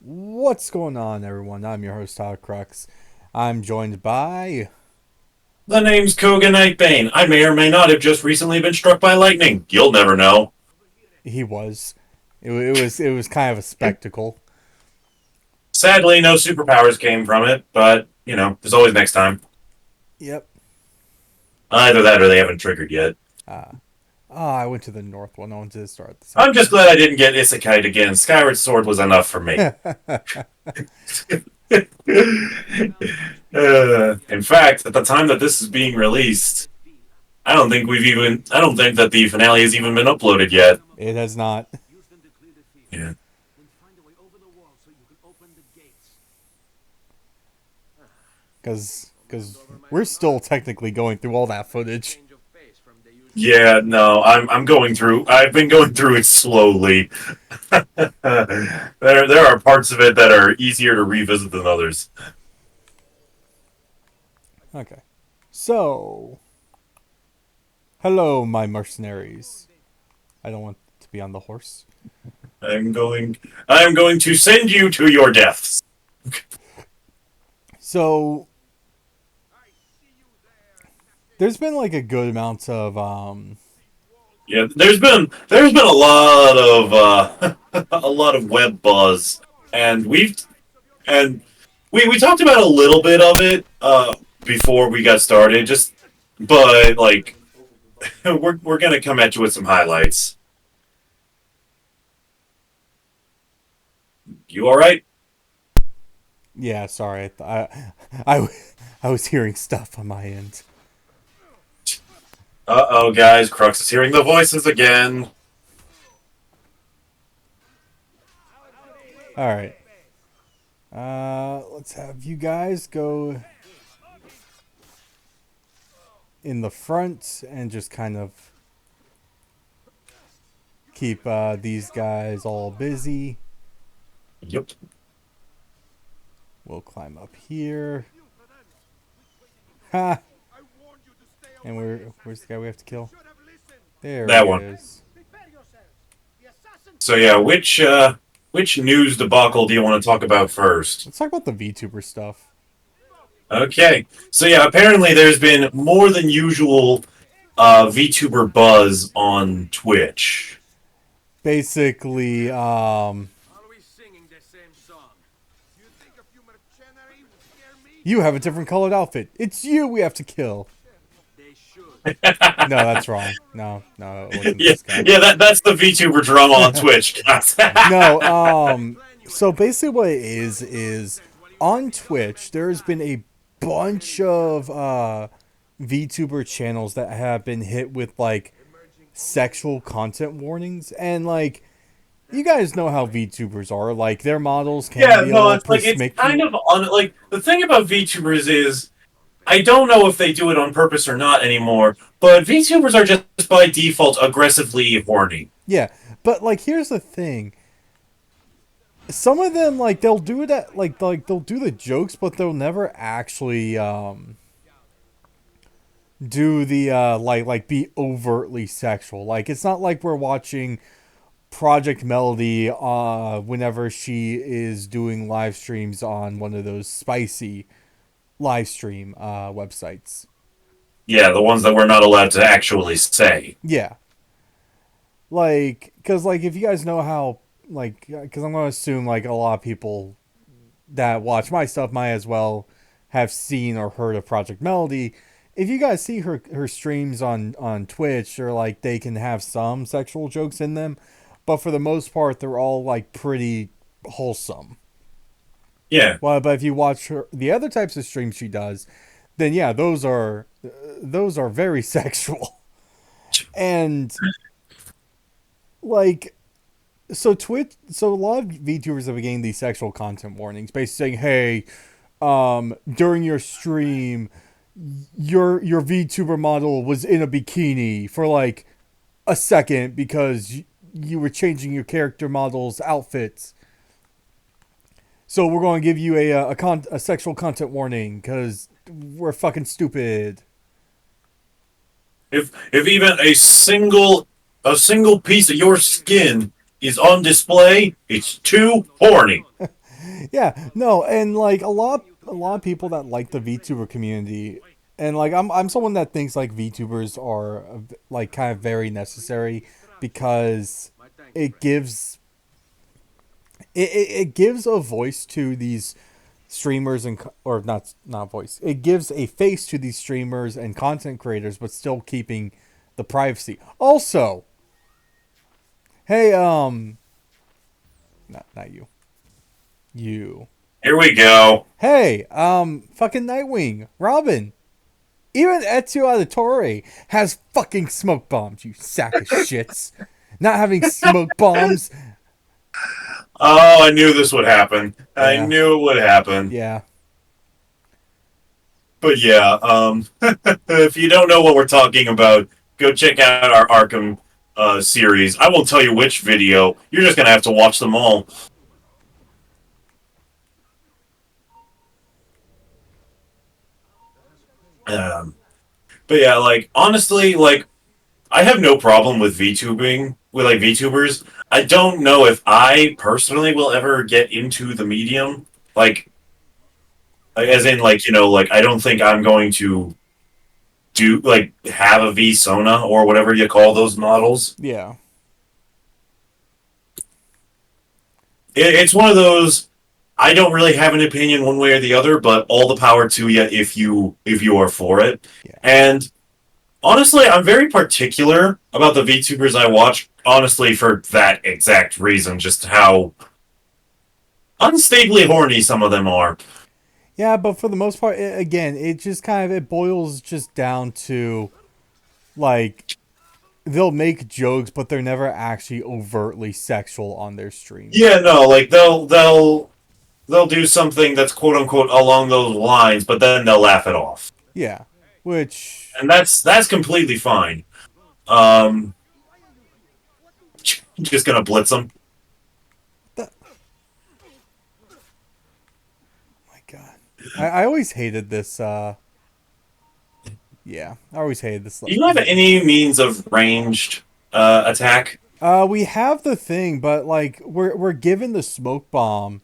What's going on, everyone? I'm your host, Todd Crux. I'm joined by. The name's Kohga Nightbane. I may or may not have just recently been struck by lightning. You'll never know. He was. It was kind of a spectacle. Sadly, no superpowers came from it, but, there's always next time. Yep. Either that or they haven't triggered yet. Uh, I went to the north one. I wanted to start at the I'm south just one. glad I didn't get Isekai again. Skyward Sword was enough for me. In fact, at the time that this is being released, I don't think that the finale has even been uploaded yet. It has not. Yeah. Because we're still technically going through all that footage. Yeah, no, I'm going through. I've been going through it slowly. There are parts of it that are easier to revisit than others. Okay. So. Hello, my mercenaries. I don't want to be on the horse. I'm going. I am going to send you to your deaths. So. There's been like a good amount of Yeah, there's been a lot of a lot of web buzz, and we talked about a little bit of it before we got started. But like we're gonna come at you with some highlights. You all right? Yeah, sorry. I, I was hearing stuff on my end. Uh-oh, guys, Crux is hearing the voices again. All right. Let's have you guys go in the front and just kind of keep these guys all busy. Yep. We'll climb up here. Ha! And where's the guy we have to kill? There he That one. is. So yeah, which news debacle do you want to talk about first? Let's talk about the VTuber stuff. Okay. So yeah, apparently there's been more than usual VTuber buzz on Twitch. Basically, you have a different colored outfit. It's you we have to kill. No, that's wrong. No, it wasn't Yeah, this guy. yeah, that's the VTuber drama on Twitch. No, so basically what it is on Twitch there's been a bunch of VTuber channels that have been hit with like sexual content warnings, and like you guys know how VTubers are. Like their models can Yeah, be a no, little it's kind persnickety. of like the thing about VTubers is I don't know if they do it on purpose or not anymore, but VTubers are just by default aggressively horny. Yeah, but like here's the thing. Some of them like they'll do it at like they'll do the jokes, but they'll never actually do the like be overtly sexual. Like it's not like we're watching Project Melody whenever she is doing live streams on one of those spicy live stream websites. Yeah, the ones that we're not allowed to actually say. Yeah. Like cuz like if you guys know how like cuz I'm going to assume like a lot of people that watch my stuff might as well have seen or heard of Project Melody. If you guys see her streams on Twitch, or like they can have some sexual jokes in them, but for the most part they're all like pretty wholesome. Yeah. Well, but if you watch her the other types of streams she does, then yeah, those are very sexual. And like so a lot of VTubers have been getting these sexual content warnings, basically saying, "Hey, during your stream, your VTuber model was in a bikini for like a second because you were changing your character model's outfits. So we're going to give you a sexual content warning because we're fucking stupid." If even a single piece of your skin is on display, it's too horny. Yeah, no, and like a lot of people that like the VTuber community, and like I'm someone that thinks like VTubers are like kind of very necessary because it gives it gives a voice to these streamers and or not voice. It gives a face to these streamers and content creators, but still keeping the privacy. Also, hey, not you, you. Here we go. Hey, fucking Nightwing, Robin. Even Ezio Auditore has fucking smoke bombs, you sack of shits. Not having smoke bombs. Oh, I knew this would happen. I Yeah, knew it would happen. yeah. But yeah, if you don't know what we're talking about, go check out our Arkham series. I won't tell you which video. You're just gonna have to watch them all. Um, but yeah, like honestly, like I have no problem with VTubing with like VTubers. I don't know if I personally will ever get into the medium. Like as in like like I don't think I'm going to do like have a V Sona or whatever you call those models. Yeah. It's one of those. I don't really have an opinion one way or the other, but all the power to you if you are for it. Yeah. And honestly, I'm very particular about the VTubers I watch. Honestly, for that exact reason, just how unstably horny some of them are. Yeah, but for the most part, again, it just kind of it boils just down to like they'll make jokes, but they're never actually overtly sexual on their streams. Yeah, no, like they'll do something that's quote unquote along those lines, but then they'll laugh it off, Yeah, which and that's completely fine. Um, just gonna blitz them. the, my God, I always hated this. Yeah, I always hated this. Do you have any means of ranged attack? We have the thing, but like we're given the smoke bomb,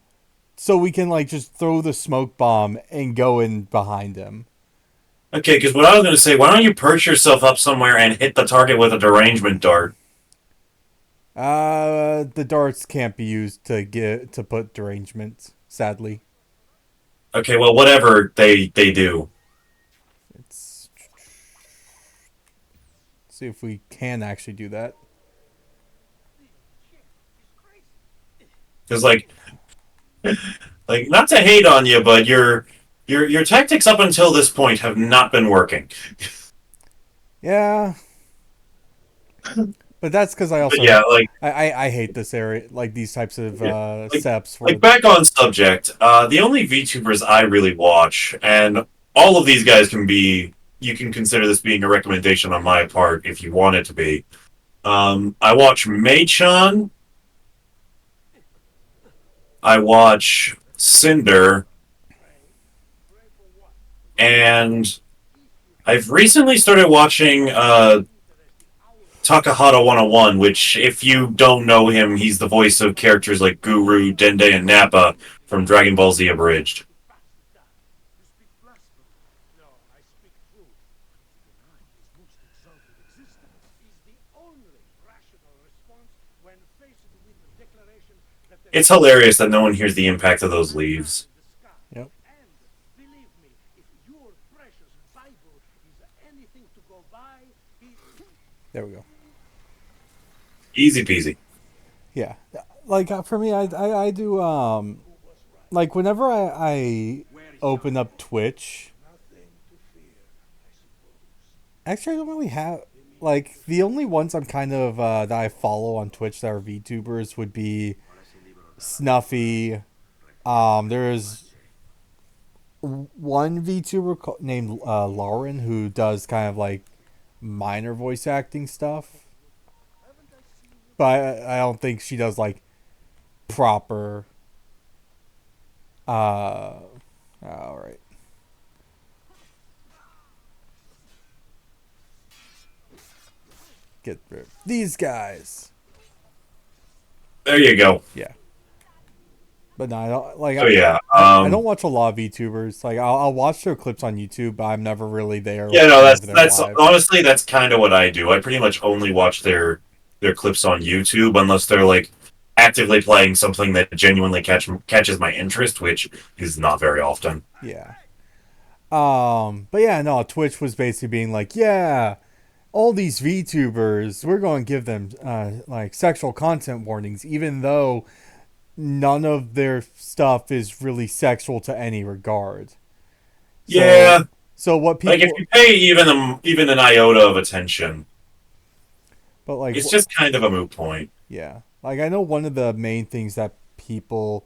so we can like just throw the smoke bomb and go in behind him. Okay, because what I was going to say, why don't you perch yourself up somewhere and hit the target with a derangement dart? The darts can't be used to put derangement. Sadly, Okay, well, whatever they do. it's see if we can actually do that. Because like not to hate on you, but your tactics up until this point have not been working. Yeah, but that's because I But also yeah, I hate this area, like these types of yeah, like steps like for. back on subject. The only VTubers I really watch, and all of these guys can be. You can consider this being a recommendation on my part if you want it to be. I watch Mei-chan. I watch Cinder, and I've recently started watching Takahata 101, which, if you don't know him, he's the voice of characters like Guru, Dende, and Nappa from Dragon Ball Z Abridged. It's hilarious that no one hears the impact of those leaves. Yep. There we go. Easy peasy. Yeah, like for me, I do like whenever I open up Twitch. Actually, I don't really have like the only ones I'm kind of that I follow on Twitch that are VTubers would be Snuffy. There's one VTuber named Lauren who does kind of like minor voice acting stuff, but I don't think she does like proper. All right. Get rid of these guys. There you go. Yeah. But no, I don't like. So yeah, I don't watch a lot of VTubers. Like I'll watch their clips on YouTube, but I'm never really there yeah, no, whenever that's they're that's live. honestly that's kind of what I do. I pretty much only watch their clips on YouTube unless they're like actively playing something that genuinely catches my interest, which is not very often. Yeah. But yeah, no, Twitch was basically being like, yeah, all these VTubers, we're going to give them like sexual content warnings, even though none of their stuff is really sexual to any regard. So, Yeah, so what like if you people, pay even an iota of attention, but like, it's just kind of a moot point. yeah, like I know one of the main things that people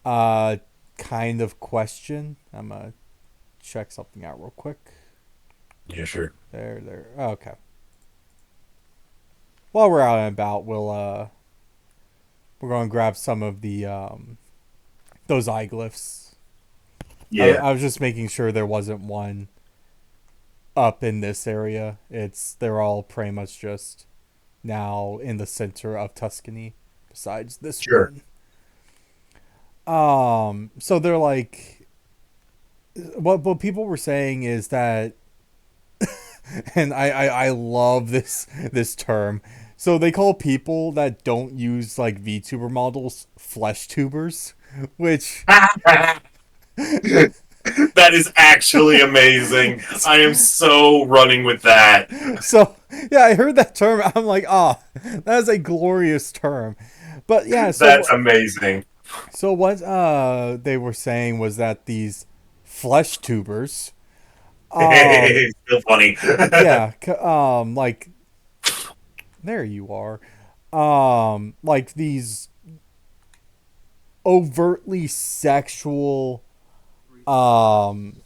uh kind of question. I'm gonna check something out real quick. Yeah, sure. There. Okay. While we're out and about, we're going to grab some of the those eye glyphs. Yeah, I was just making sure there wasn't one up in this area. They're all pretty much just now in the center of Tuscany. Besides this sure. one, so they're like, what people were saying is that, and I love this term. So they call people that don't use like VTuber models flesh tubers, which That is actually amazing. I am so running with that. so yeah, I heard that term. I'm like, ah, oh, that is a glorious term. But yeah, That's amazing. so what they were saying was that these flesh tubers, um, It's still funny. yeah, like there you are, like these overtly sexual, um,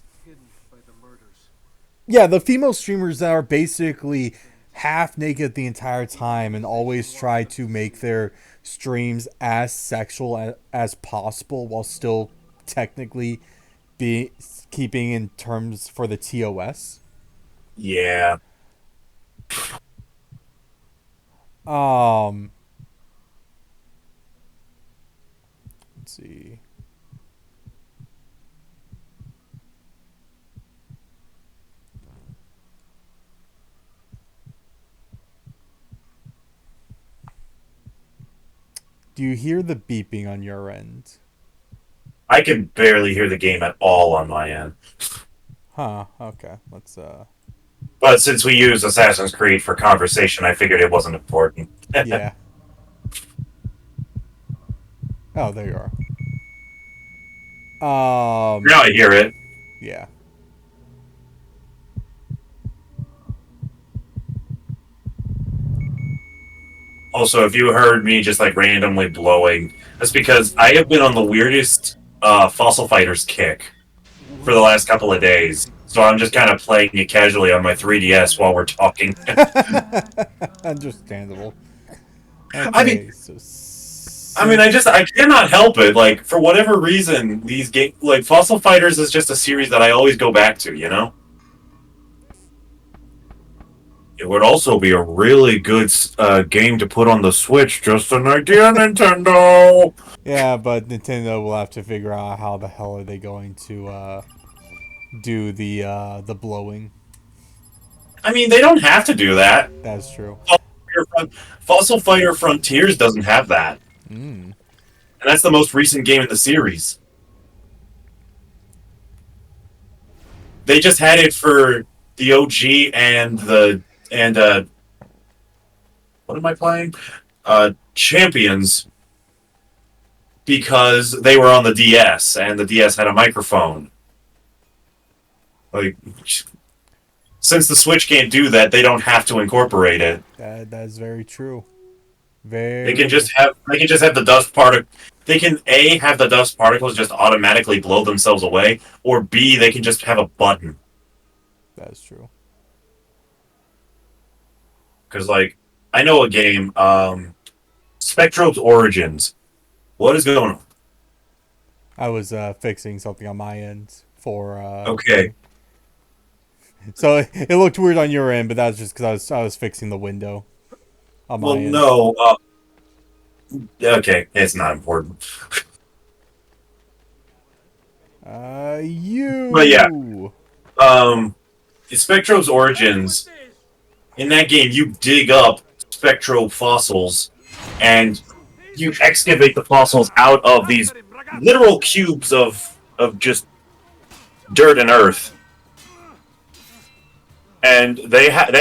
yeah, the female streamers that are basically half naked the entire time and always try to make their streams as sexual as possible while still technically be keeping in terms for the TOS. Yeah. Um, let's see. Do you hear the beeping on your end? I can barely hear the game at all on my end. Huh. Okay. Let's But since we use Assassin's Creed for conversation, I figured it wasn't important. yeah. Oh, there you are. Now I hear it. Yeah. Also, if you heard me just like randomly blowing, that's because I have been on the weirdest Fossil Fighters kick for the last couple of days. So I'm just kind of playing it casually on my 3DS while we're talking. Understandable. I mean, Okay. So I cannot help it. Like for whatever reason, these game like Fossil Fighters is just a series that I always go back to. You know, it would also be a really good game to put on the Switch. Just an idea, Nintendo. yeah, but Nintendo will have to figure out how the hell are they going to do the blowing. I mean, they don't have to do that. That's true. Fossil Fighter Frontiers doesn't have that, Mm. and that's the most recent game in the series. They just had it for the OG and what am I playing? Champions because they were on the DS and the DS had a microphone. Like since the Switch can't do that, they don't have to incorporate it. That is very true. They can Very. just have the dust particle. They can A have the dust particles just automatically blow themselves away, or B they can just have a button. That is true. Because like I know a game, Spectro's Origins. What is going on? I was fixing something on my end for Okay. so it looked weird on your end, but that was just because I was fixing the window on Well, my end. no. Okay, it's not important. But yeah, You. um, Spectro's origins in that game, you dig up Spectro fossils and you excavate the fossils out of these literal cubes of just dirt and earth, and they have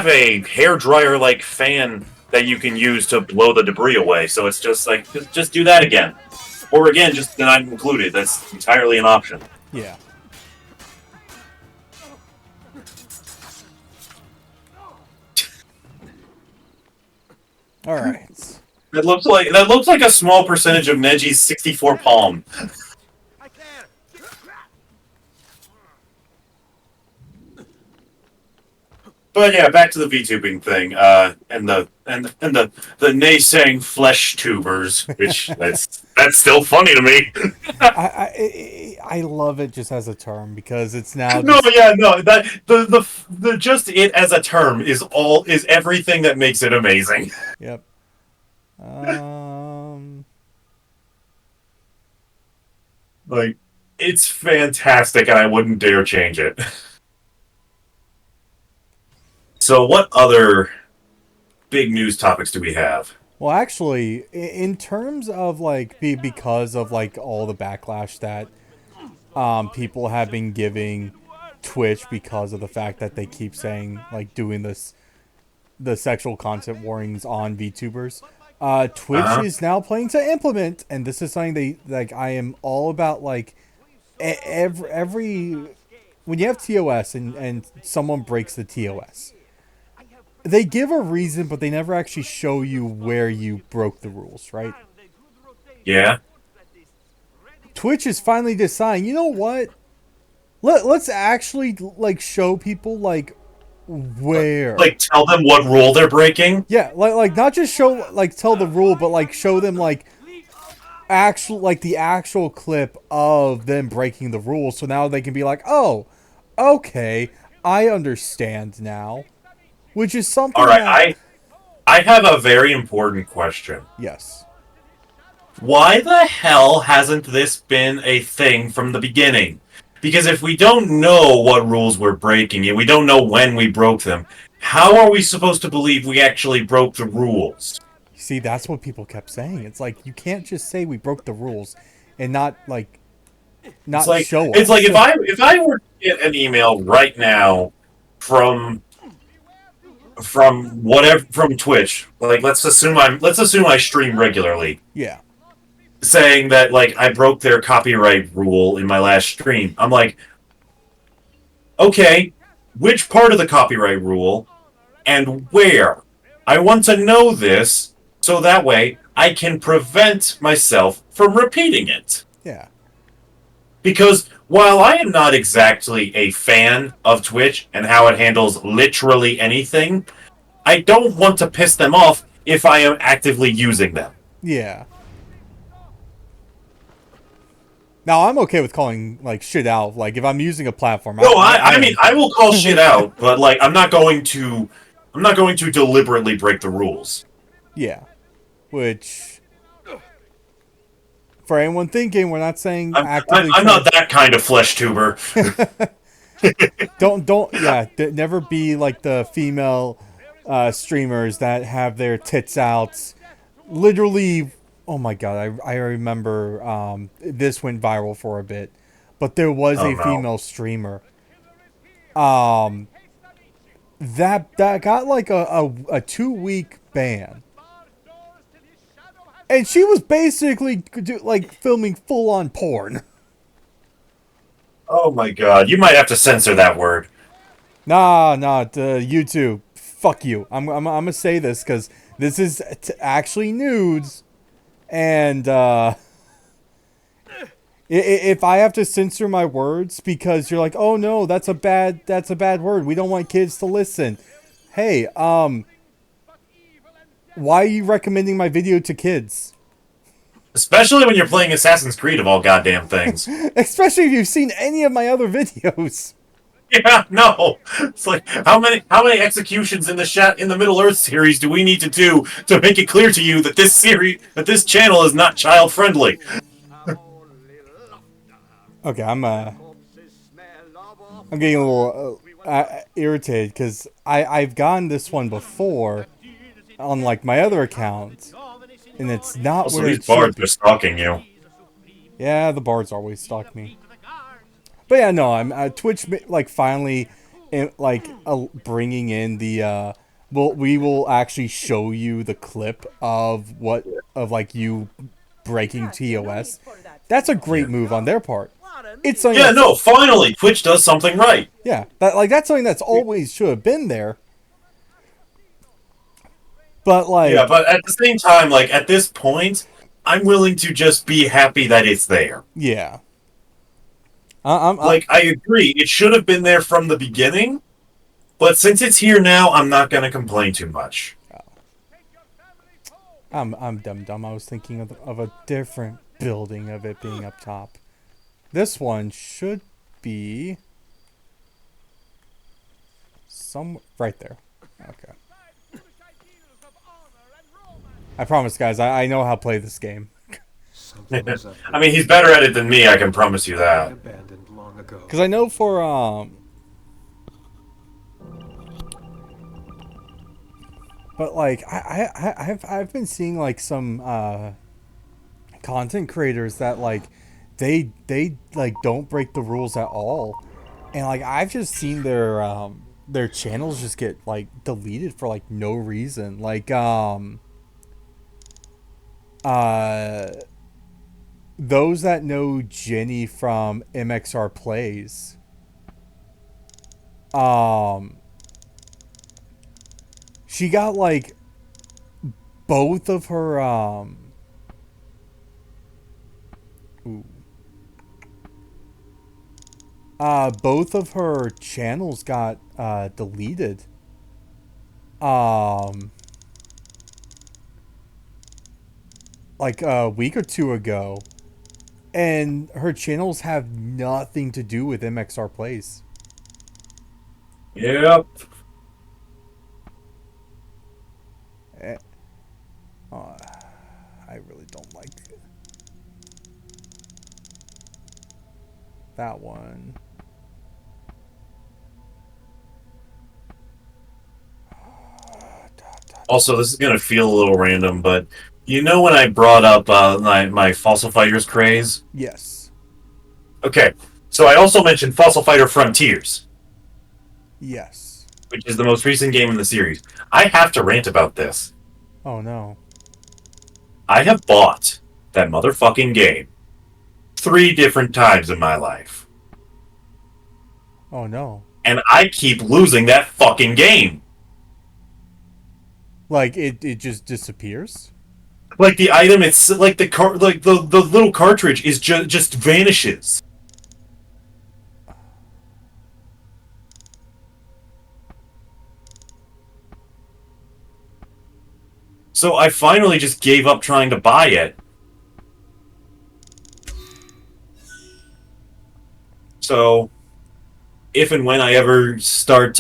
a hair dryer like fan that you can use to blow the debris away. So it's just like just do that again, or again just not included. That's entirely an option. Yeah. All right. That looks like a small percentage of Neji's 64 palm. But yeah, back to the VTubing thing, and the naysaying flesh tubers, which that's still funny to me. I love it just as a term because it's now No, just, yeah, no, that the just it as a term is everything that makes it amazing. yep. Um. Like, it's fantastic, and I wouldn't dare change it. So, what other big news topics do we have? Well, actually, in terms of like because of like all the backlash that people have been giving Twitch because of the fact that they keep saying like doing the sexual content warnings on VTubers. Twitch Uh-huh. is now planning to implement, and this is something they like. I am all about like every when you have TOS and someone breaks the TOS, they give a reason, but they never actually show you where you broke the rules, right? Yeah. Twitch is finally deciding, you know what? Let's actually like show people like where. Like, tell them what rule they're breaking? Yeah, like not just show like tell the rule, but like show them like the actual clip of them breaking the rules, so now they can be like, oh, okay, I understand now, which is something Alright, that I have a very important question. yes, Why the hell hasn't this been a thing from the beginning? Because if we don't know what rules we're breaking and we don't know when we broke them, how are we supposed to believe we actually broke the rules? see that's what people kept saying. It's like you can't just say we broke the rules and not like not show It's us. like if I were to get an email right now from whatever from Twitch, like let's assume I stream regularly, Yeah, saying that like I broke their copyright rule in my last stream. I'm like, okay, which part of the copyright rule and where? I want to know this so that way I can prevent myself from repeating it. yeah, Because while I am not exactly a fan of Twitch and how it handles literally anything, I don't want to piss them off if I am actively using them. yeah. Now I'm okay with calling like shit out. Like if I'm using a platform, No, I I am. mean I will call shit out, but like I'm not going to deliberately break the rules. Yeah, which for anyone thinking, we're not saying actively. I'm not that kind of flesh tuber. Don't yeah. Never be like the female streamers that have their tits out. Literally, oh my god! I remember this went viral for a bit, but there was Oh a no. female streamer that got like a 2 week ban. And she was basically like filming full on porn. Oh my god. You might have to censor that word. Nah, YouTube. Fuck you. I'm gonna say this because this is actually nudes, and if I have to censor my words because you're like, oh no, that's a bad word. We don't want kids to listen. Hey, why are you recommending my video to kids? Especially when you're playing Assassin's Creed of all goddamn things. Especially if you've seen any of my other videos. Yeah, no. It's like how many executions in the Middle Earth series do we need to make it clear to you that this channel is not child friendly? Okay, I'm getting a little irritated because I've gotten this one before on like my other account, and it's not Also, where these it should. bards are stalking you. Yeah, the bards always stalk me. But yeah, no, I'm Twitch like finally, like bringing in the. Well, we will actually show you the clip of like you breaking TOS. That's a great Yeah. move on their part. It's something Yeah, that's no, finally, Twitch does something right. yeah, that's something that's always should have been there. But Yeah, like but at the same time, like at this point, I'm willing to just be happy that it's there. yeah, Like I agree, it should have been there from the beginning, but since it's here now, I'm not going to complain too much. I'm dumb. I was thinking of a different building of it being up top. This one should be some right there. Okay. I promise, guys. I know how to play this game I mean, he's better at it than me, I can promise you that. abandoned long ago. because I know for But like I've been seeing like some content creators that like they like don't break the rules at all, and like I've just seen their channels just get like deleted for like no reason. Like uh those that know Jenny from MXR Plays, um she got like both of her ooh, both of her channels got deleted. Um, like a week or two ago, and her channels have nothing to do with MXR Plays. Yep. Eh, uh, I really don't like that one. Also, this is going to feel a little random, but you know when I brought up my Fossil Fighters craze? Yes. Okay, so I also mentioned Fossil Fighter Frontiers, Yes. which is the most recent game in the series. I have to rant about this. Oh no. I have bought that motherfucking game 3 different times in my life, Oh no. and I keep losing that fucking game. Like it just disappears. Like the item, it's like the little cartridge is just vanishes. So I finally just gave up trying to buy it. So if and when I ever start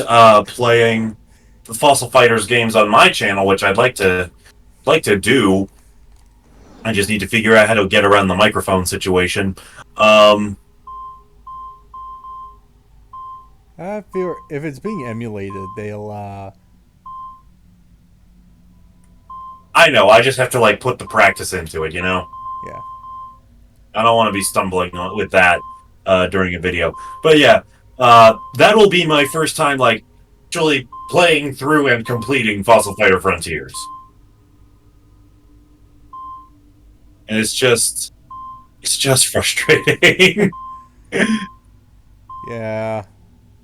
playing the Fossil Fighters games on my channel, which I'd like to do, I just need to figure out how to get around the microphone situation. Um, I feel if it's being emulated, they'll I know, I just have to like put the practice into it, you know? yeah. I don't want to be stumbling with that during a video. But yeah, that will be my first time like actually playing through and completing Fossil Fighter Frontiers. And it's just frustrating. Yeah.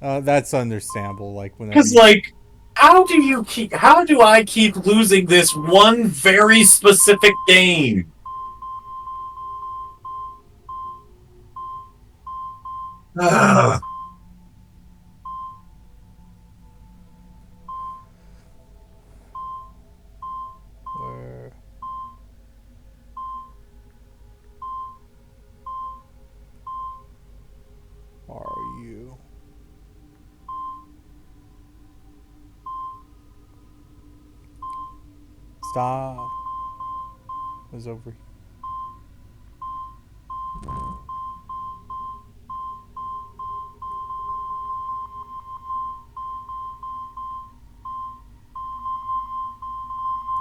That's understandable. Like whenever Because, you, like, how do I keep losing this one very specific game? Ah, where are you? Stop. It's over.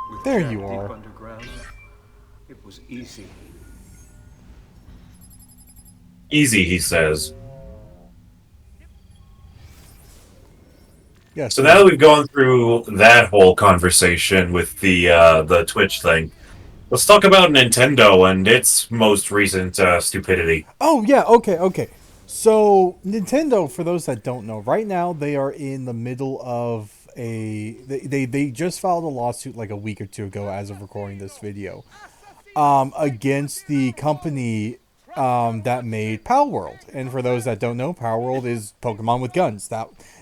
With There Jack you deep are. underground, it was easy. Easy, he says. Yes. So now that we've gone through that whole conversation with the Twitch thing, let's talk about Nintendo and its most recent stupidity. Oh yeah. Okay. Okay. So Nintendo, for those that don't know, right now they are in the middle of they just filed a lawsuit like a week or two ago, as of recording this video, against the company that made Power World. And for those that don't know, Power World is Pokemon with guns.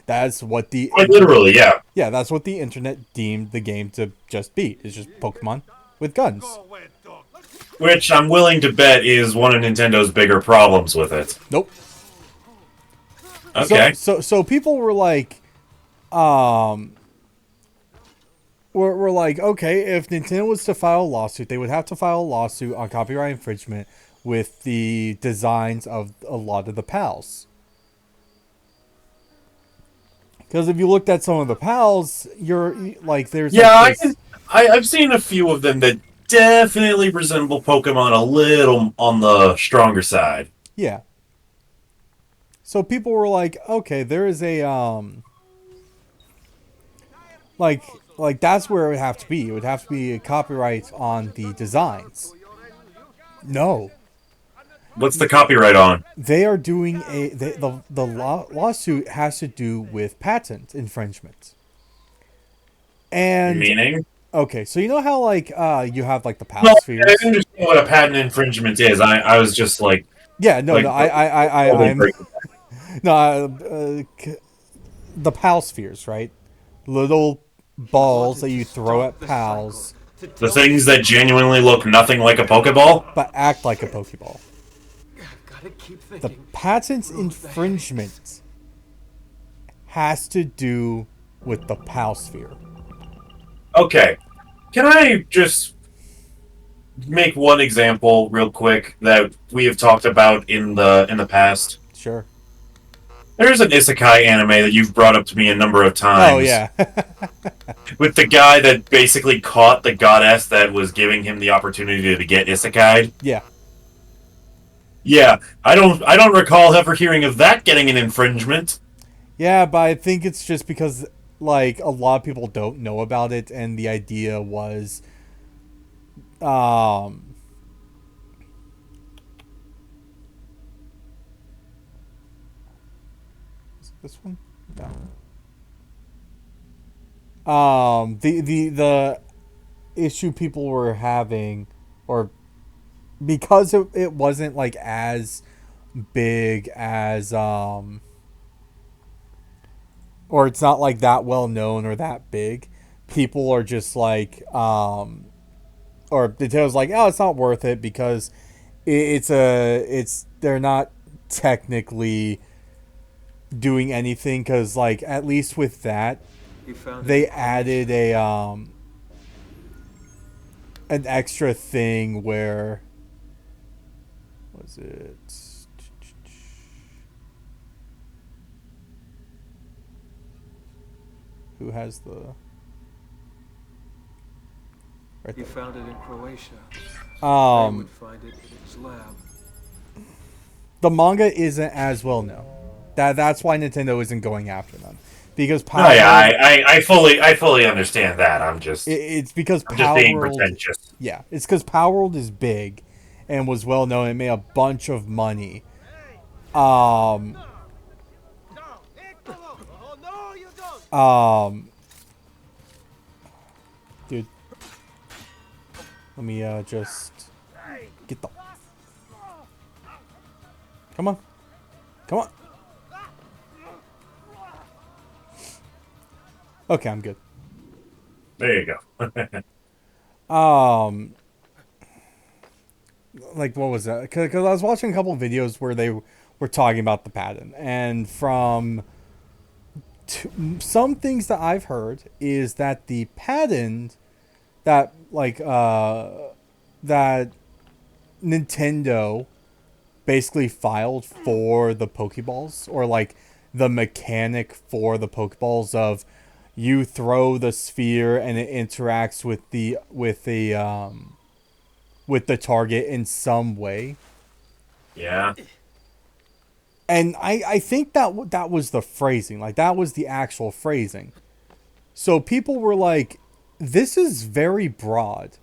That's what the Quite internet, literally, yeah. yeah, that's what the internet deemed the game to just be. It's just Pokemon with guns. Which I'm willing to bet is one of Nintendo's bigger problems with it. Nope. Okay. So people were like, we're like, okay, if Nintendo was to file a lawsuit, they would have to file a lawsuit on copyright infringement with the designs of a lot of the PALs. Because if you looked at some of the PALs, you're like, there's Yeah, like this, I've seen a few of them that definitely resemble Pokemon a little on the stronger side. yeah. So people were like, okay, there is a like that's where it would have to be. It would have to be a copyright on the designs. No, What's the copyright on? they are doing the lawsuit has to do with patent infringement. And Meaning? okay, so you know how like you have like the No, PAL I spheres. understand what a patent infringement is. I was just like, Yeah, no, like no, I'm no, the PAL spheres, right? Little balls that you throw at pals, the things that genuinely look nothing like a Pokeball. but act like a Pokeball. Gotta keep The thinking. patent infringement has to do with the PAL sphere. Okay, can I just make one example real quick that we have talked about in the past? Sure. There's an isekai anime that you've brought up to me a number of Oh times yeah. with the guy that basically caught the goddess that was giving him the opportunity to get isekai. Yeah. Yeah, I don't recall ever hearing of that getting an infringement. Yeah, but I think it's just because like a lot of people don't know about it, and the idea was is it this one? No. The issue people were having, or because it wasn't like as big as or it's not like that well known or that big, people are just like or Nintendo's like, oh, it's not worth it because it's they're not technically doing anything, because like at least with that You found they it. added a an extra thing where was it who has the right You there. found it in Croatia. I would find it in his lab. The manga isn't as well known. That's why Nintendo isn't going after them, because No, yeah, I fully understand that. it's because I'm just Power being World. pretentious. Yeah, it's because Power World is big, and was well known. It made a bunch of money. Um. Dude, let me just get the. Come on, come on. Okay, I'm good. There you go. Like what was that? Because I was watching a couple of videos where they were talking about the patent, and from some things that I've heard is that the patent that that Nintendo basically filed for the Pokeballs, or like the mechanic for the Pokeballs of you throw the sphere and it interacts with the target in some way. Yeah. And I think that was the phrasing. Like, that was the actual phrasing. So people were like, this is very broad.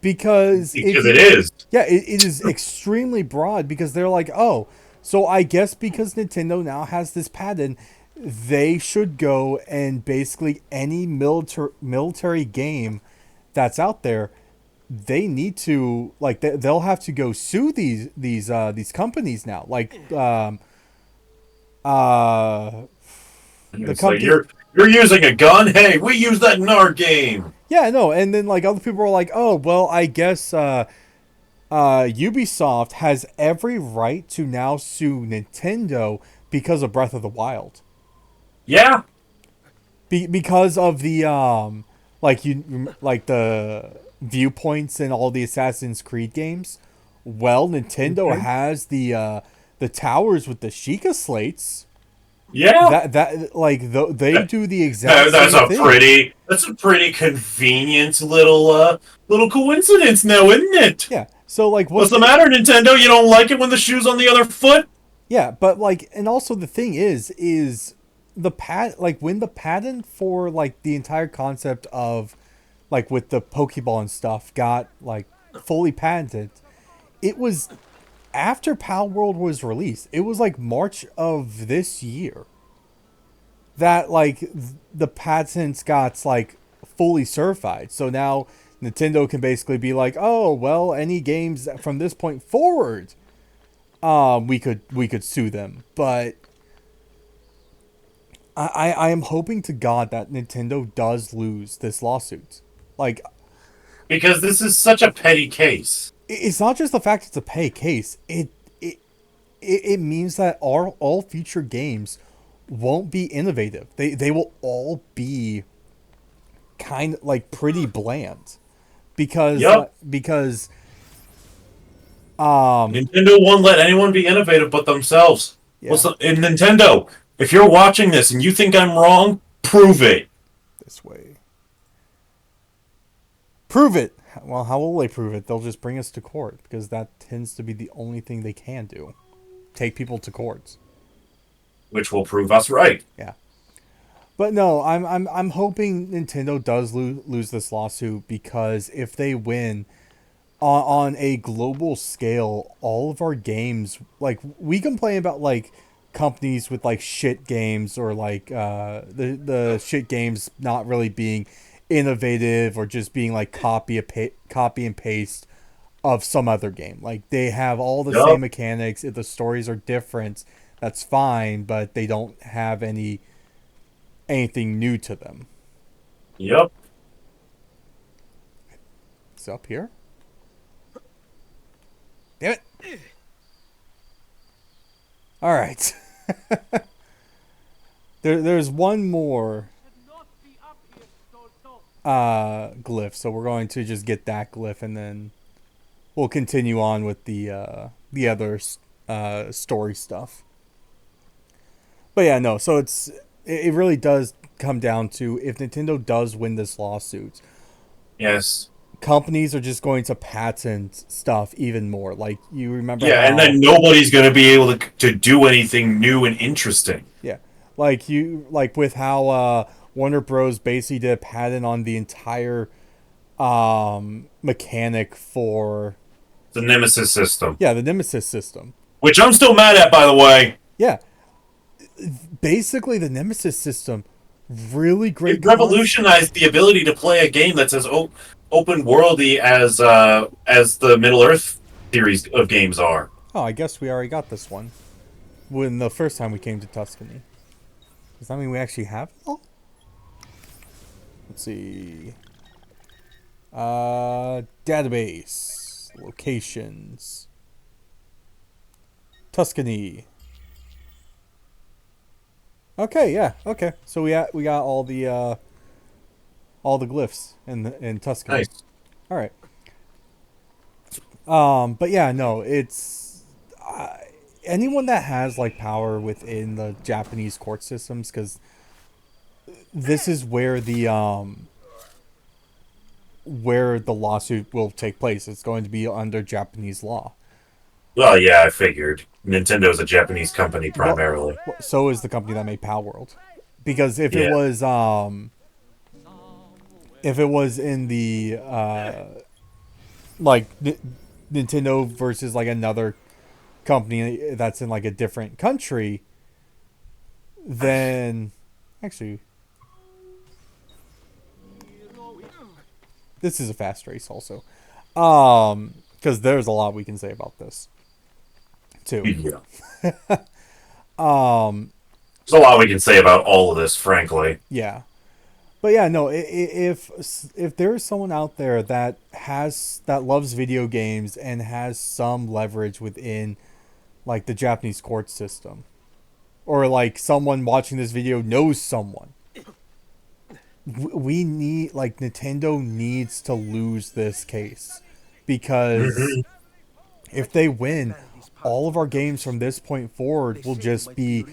Because if Because you, it is. yeah, it is extremely broad, because they're like, oh, so I guess because Nintendo now has this patent, they should go and basically any military game that's out there, they need to, like, they'll have to go sue these companies now. Like, the It's like company. you're using a gun. Hey, we use that in our game. Yeah, no, and then like other people are like, oh, well, I guess Ubisoft has every right to now sue Nintendo because of Breath of the Wild. Yeah. Because of the like the viewpoints in all the Assassin's Creed games. Well, Nintendo has the towers with the Sheikah slates. Yeah. They do the exact That's same thing. a pretty convenient little coincidence now, isn't it? Yeah. So like, What's the matter, Nintendo? You don't like it when the shoe's on the other foot? Yeah, but like, and also the thing is when the patent for like the entire concept of like with the Pokeball and stuff got like fully patented, it was after Pal World was released. It was like March of this year that like the patents got like fully certified. So now Nintendo can basically be like, oh well, any games from this point forward, we could sue them. But I am hoping to God that Nintendo does lose this lawsuit. Like, Because this is such a petty case. it's not just the fact it's a pay case. It means that all future games won't be innovative. They will all be kind of like pretty bland, because Yep. because Nintendo won't let anyone be innovative but themselves. yeah, In Nintendo, if you're watching this and you think I'm wrong, prove it. this way. Prove it. Well, how will they prove it? They'll just bring us to court, because that tends to be the only thing they can do. Take people to courts. Which will prove us right. Yeah. But no, I'm hoping Nintendo does lose this lawsuit, because if they win on a global scale, all of our games, like, we complain about like companies with like shit games, or like the shit games not really being innovative, or just being like copy and paste of some other game. Like, they have all the Yup. same mechanics. If the stories are different, that's fine, but they don't have anything new to them. Yep. It's up here. Damn it. All right. There's one more glyph, so we're going to just get that glyph, and then we'll continue on with the other story stuff. But yeah, no. So it really does come down to, if Nintendo does win this lawsuit, Yes. companies are just going to patent stuff even more. Like, you remember? Yeah, and then nobody's going to be able to do anything new and interesting. Yeah, like with how Warner Bros. Basically did a patent on the entire mechanic for The Nemesis system. the Nemesis system. Which I'm still mad at, by the way. Yeah, basically the Nemesis system, really great. It revolutionized the ability to play a game that's as open worldy as the Middle Earth series of games are. Oh, I guess we already got this one when the first time we came to Tuscany. Does that mean we actually have it all? Let's see. Database. Locations. Tuscany. Okay, yeah, okay. So we got all the glyphs in Tuscany. Nice. All right. But yeah, no, it's anyone that has like power within the Japanese court systems, because this is where the lawsuit will take place. It's going to be under Japanese law. Well, yeah, I figured. Nintendo is a Japanese company Well, primarily. so is the company that made Pal World. Because Yeah. if it was in the like Nintendo versus like another company that's in like a different country, then actually this is a fast race also. Because there's a lot we can say about this too. Yeah. There's a lot we can say about all of this, frankly. Yeah. But yeah, no. If there's someone out there that loves video games and has some leverage within like the Japanese court system, or like someone watching this video knows someone, we need like Nintendo needs to lose this case, because if they win, all of our games from this point forward will just be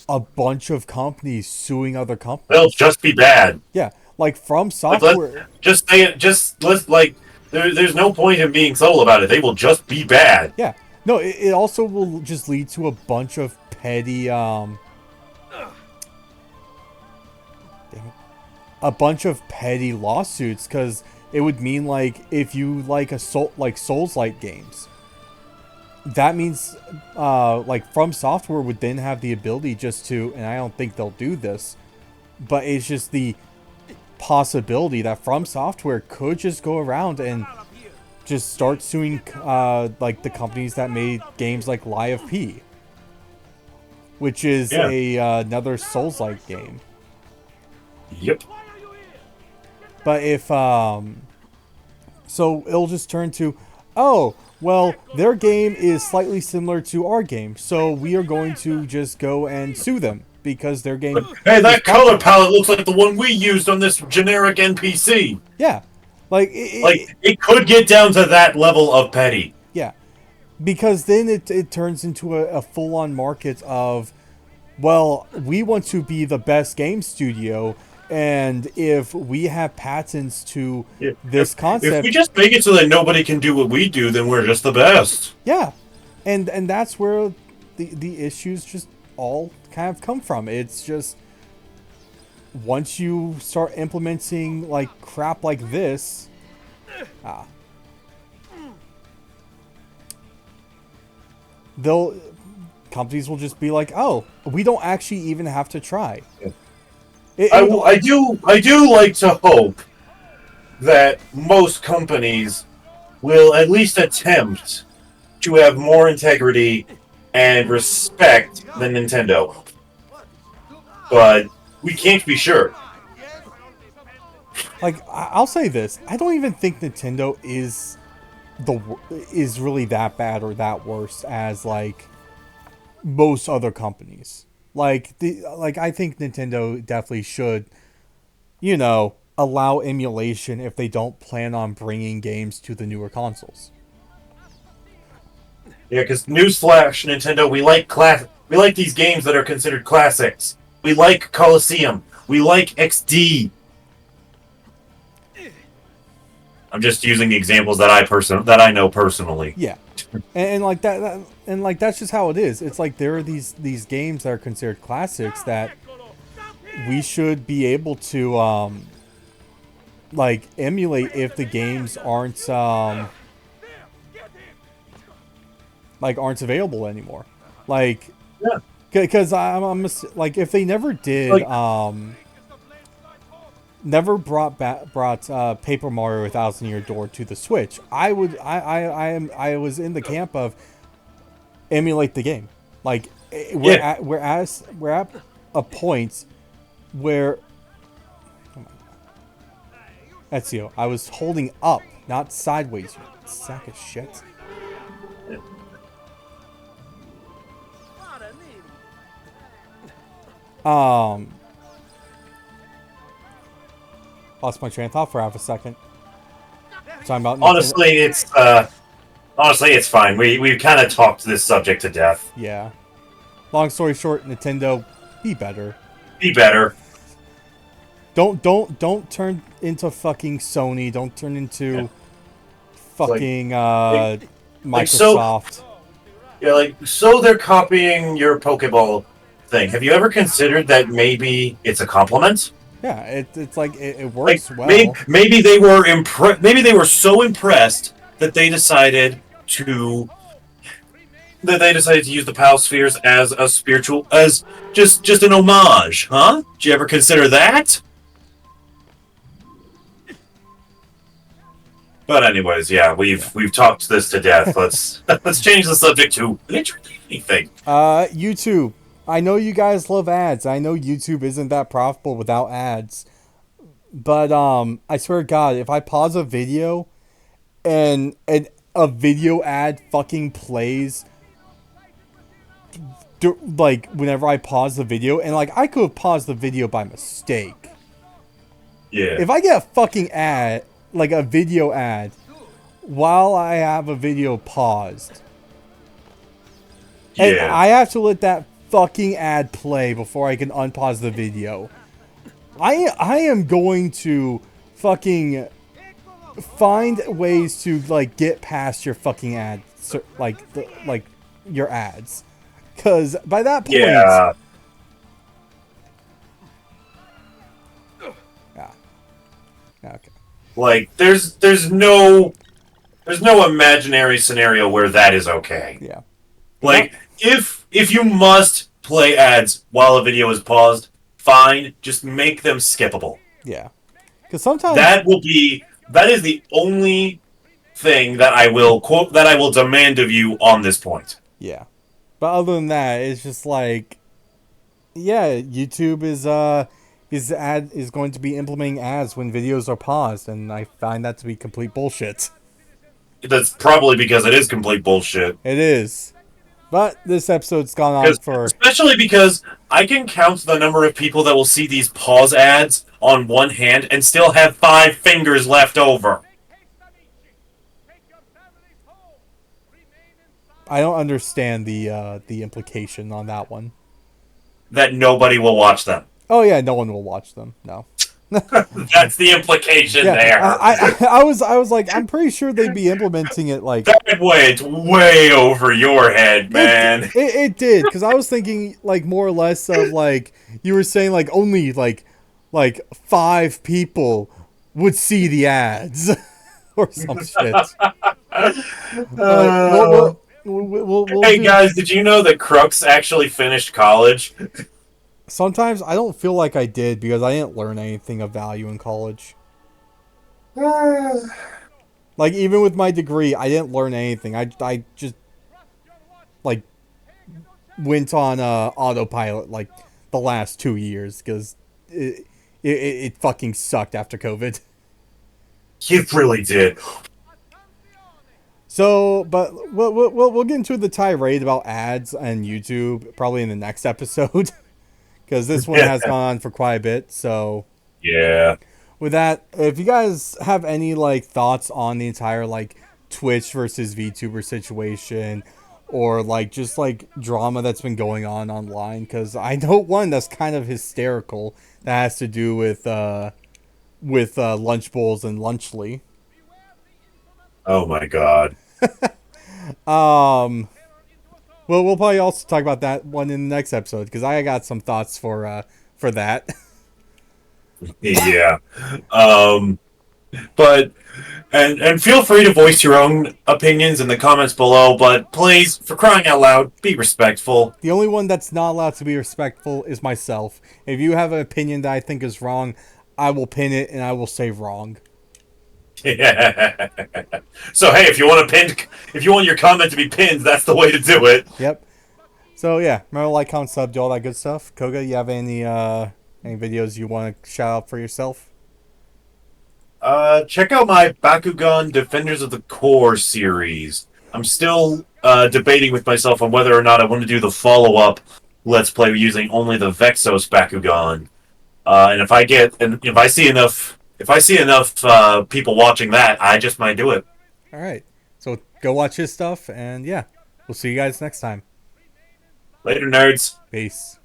a bunch of companies suing other companies. They'll just be bad. Yeah, like From Like, Software. just say it. Let's like. There's no point in being subtle about it. They will just be bad. Yeah, no, it also will just lead to a bunch of petty lawsuits, because it would mean like if you like Souls-like games, that means like From Software would then have the ability just to, and I don't think they'll do this, but it's just the possibility that From Software could just go around and just start suing like the companies that made games like Lie of P, which is another Souls-like game. Yep. But if so it'll just turn to, oh, well, their game is slightly similar to our game, so we are going to just go and sue them because their game. Hey, that color palette looks like the one we used on this generic NPC. Yeah, like it could get down to that level of petty. Yeah, because then it turns into a full-on market of, well, we want to be the best game studio, and if we have patents to this concept, if we just make it so that nobody can do what we do, then we're just the best. Yeah, and that's where the issues just all kind of come from. It's just once you start implementing like crap like this, companies will just be like, oh, we don't actually even have to try. I do like to hope that most companies will at least attempt to have more integrity and respect than Nintendo. But we can't be sure. Like, I'll say this: I don't even think Nintendo is really that bad or that worse as like most other companies. Like I think Nintendo definitely should, allow emulation if they don't plan on bringing games to the newer consoles. Yeah, because newsflash, Nintendo, we like these games that are considered classics. We like Colosseum. We like XD. I'm just using examples that I know personally. Yeah, and like that, and like that's just how it is. It's like there are these games that are considered classics that we should be able to like emulate if the games aren't available anymur. Like, yeah, because I'm like, if they never did never brought Paper Mario 1,000 Year Door to the Switch, I was in the camp of emulate the game. Like, we're at a point where Ezio, I was holding up, not sideways, you sack of shit. Lost my train of thought for half a second. Talking about Honestly, it's fine. We kind of talked this subject to death. Yeah. Long story short, Nintendo, be better. Be better. Don't turn into fucking Sony. Don't turn into fucking Microsoft. So they're copying your Pokeball thing. Have you ever considered that maybe it's a compliment? Yeah, it's like it works well. Maybe they were Maybe they were so impressed that they decided to use the Pal Spheres as a spiritual, as just an homage, huh? Did you ever consider that? But anyways, yeah, we've talked this to death. Let's change the subject to literally anything. YouTube. I know you guys love ads. I know YouTube isn't that profitable without ads. But I swear to God, if I pause a video and a video ad fucking plays like whenever I pause the video, and like I could have paused the video by mistake. Yeah. If I get a fucking ad, like a video ad, while I have a video paused, and I have to let that fucking ad play before I can unpause the video, I am going to fucking find ways to like get past your fucking ad, like your ads, because by that point, yeah. Okay. Like there's no imaginary scenario where that is okay. Yeah. Like if you must play ads while a video is paused, fine, just make them skippable. Yeah. Cuz sometimes that is the only thing that I will demand of you on this point. Yeah. But other than that, it's just like yeah, YouTube is going to be implementing ads when videos are paused, and I find that to be complete bullshit. That's probably because it is complete bullshit. It is. But this episode's gone on for... Especially because I can count the number of people that will see these pause ads on one hand and still have 5 fingers left over. I don't understand the implication on that one. That nobody will watch them. Oh yeah, no one will watch them. No. That's the implication there. I was like, I'm pretty sure they'd be implementing it like that went way over your head, man. It did, because I was thinking like more or less of like you were saying like only like 5 people would see the ads or some shit. Hey guys, did you know that Crux actually finished college? Sometimes I don't feel like I did because I didn't learn anything of value in college. Like, even with my degree, I didn't learn anything. I just, like, went on autopilot, like, the last 2 years because it fucking sucked after COVID. It really did. So, but we'll get into the tirade about ads and YouTube probably in the next episode. Because this one has gone on for quite a bit, so... Yeah. With that, if you guys have any, like, thoughts on the entire, like, Twitch versus VTuber situation, or, like, just, like, drama that's been going on online, because I know one that's kind of hysterical that has to do with Lunch Bowls and Lunchly. Oh my god. Well, we'll probably also talk about that one in the next episode, because I got some thoughts for that. Yeah. But and feel free to voice your own opinions in the comments below, but please, for crying out loud, be respectful. The only one that's not allowed to be respectful is myself. If you have an opinion that I think is wrong, I will pin it and I will say wrong. Yeah. So hey, if you want your comment to be pinned, that's the way to do it. Yep. So yeah, remember, like, comment, sub, do all that good stuff. Kohga, you have any videos you want to shout out for yourself? Check out my Bakugan Defenders of the Core series. I'm still debating with myself on whether or not I want to do the follow-up Let's Play using only the Vexos Bakugan. And if if I see enough people watching that, I just might do it. All right. So go watch his stuff, and yeah, we'll see you guys next time. Later, nerds. Peace.